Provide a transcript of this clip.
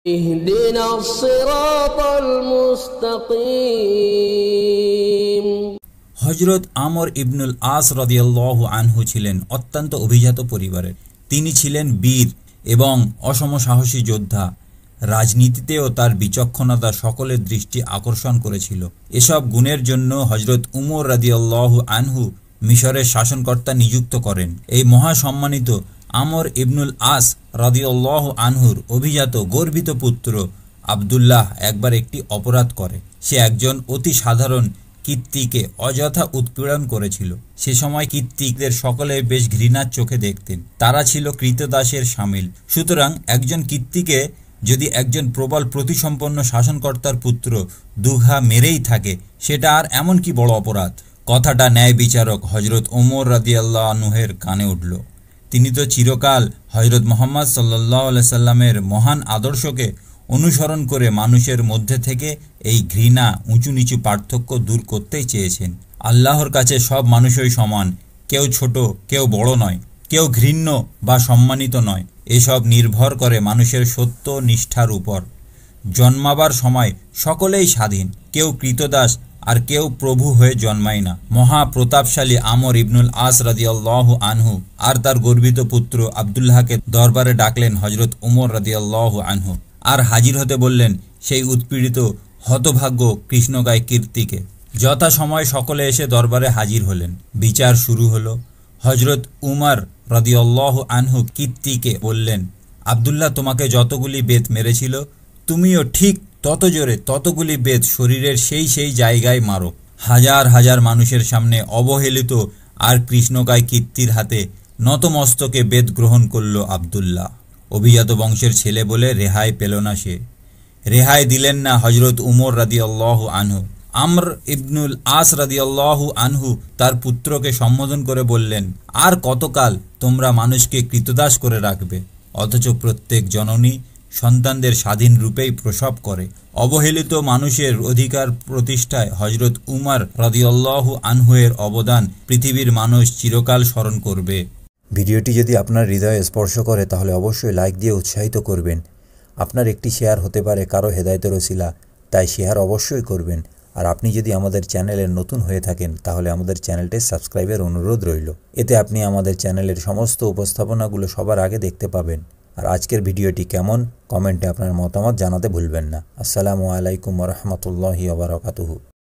اهدنا الصراط المستقيم। হযরত আমর ইবনুল আস রাদিয়াল্লাহু আনহু ছিলেন অত্যন্ত অভিজাত পরিবারের। তিনি ছিলেন বীর এবং অসম সাহসী যোদ্ধা। রাজনীতিতেও তার বিচক্ষণতা সকলের দৃষ্টি আকর্ষণ করেছিল। এসব গুণের জন্য হযরত উমর রাদিয়াল্লাহু আনহু মিশরের শাসনকর্তা নিযুক্ত করেন। এই মহাসম্মানিত আমর ইবনুল আস রাদিয়াল্লাহু আনহুর অভিজাত গর্বিত পুত্র আবদুল্লাহ একবার একটি অপরাধ করে। সে একজন অতি সাধারণ কীর্তিকে অযথা উৎপীড়ন করেছিল। সে সময় কীর্তিকদের সকলে বেশ ঘৃণার চোখে দেখতেন। তারা ছিল কৃতদাসের শামিল। সুতরাং একজন কীর্তিকে যদি একজন প্রবল প্রতিসম্পন্ন শাসনকর্তার পুত্র দুঘা মেরেই থাকে, সেটা আর এমন কি বড় অপরাধ? কথাটা ন্যায় বিচারক হযরত ওমর রাদিয়াল্লাহু আনহুর কানে উঠল। তিনি তো চিরকাল হযরত মুহাম্মদ সাল্লাল্লাহু আলাইহি সাল্লামের মহান আদর্শকে অনুসরণ করে মানুষের মধ্যে থেকে এই ঘৃণা উঁচু নিচু পার্থক্য দূর করতেই চেয়েছেন। আল্লাহর কাছে সব মানুষই সমান, কেউ ছোট কেউ বড় নয়, কেউ ঘৃণ্য বা সম্মানিত নয়। এসব নির্ভর করে মানুষের সত্য নিষ্ঠার উপর। জন্মাবার সময় সকলেই স্বাধীন, কেউ কৃতদাস আর কেউ প্রভু হয়ে জন্মায় না। মহাপ্রতাপশালী আমর ইবনুল আস রাদিয়াল্লাহু আনহু আর তার গর্বিত পুত্র আবদুল্লাহকে দরবারে ডাকলেন হযরত উমর রাদিয়াল্লাহু আনহু, আর হাজির হতে বললেন সেই উৎপীড়িত হতভাগ্য কৃষ্ণকায় কীর্তিকে। যথাসময় সকলে এসে দরবারে হাজির হলেন। বিচার শুরু হলো। হযরত উমর রাদিয়াল্লাহু আনহু কীর্তিকে বললেন, আবদুল্লাহ তোমাকে যতগুলি বেত মেরেছিল, তুমিও ঠিক তত জোরে ততগুলি বেত শরীরের সেই জায়গায় মারো। হাজার হাজার মানুষের সামনে অবহেলিত আর কৃষ্ণকায় কীর্তির হাতে নতমস্তকে বেত গ্রহণ করল আবদুল্লাহ। অভিজাত বংশের ছেলে বলে রেহাই পেল না সে। রেহাই দিলেন না হযরত উমর রাদিয়াল্লাহু আনহু। আমর ইবনুল আস রাদিয়াল্লাহু আনহু তার পুত্রকে সম্বোধন করে বললেন, আর কতকাল তোমরা মানুষকে কৃতদাস করে রাখবে? অথচ প্রত্যেক জননী সন্তানদের স্বাধীন রূপেই প্রসব করে। অবহেলিত মানুষের অধিকার প্রতিষ্ঠায় হযরত উমর রাদিয়াল্লাহু আনহুয়ের অবদান পৃথিবীর মানুষ চিরকাল স্মরণ করবে। ভিডিওটি যদি আপনার হৃদয়ে স্পর্শ করে তাহলে অবশ্যই লাইক দিয়ে উৎসাহিত করবেন। আপনার একটি শেয়ার হতে পারে কারো হেদায়েতের ওসিলা, তাই শেয়ার অবশ্যই করবেন। আর আপনি যদি আমাদের চ্যানেলের নতুন হয়ে থাকেন তাহলে আমাদের চ্যানেলটি সাবস্ক্রাইবের অনুরোধ রইল। এতে আপনি আমাদের চ্যানেলের সমস্ত উপস্থাপনাগুলো সবার আগে দেখতে পাবেন। আর আজকের ভিডিওটি কেমন, কমেন্টে আপনার মতামত জানাতে ভুলবেন না। আসসালামু আলাইকুম ওয়া রাহমাতুল্লাহি ওয়া বারাকাতুহু।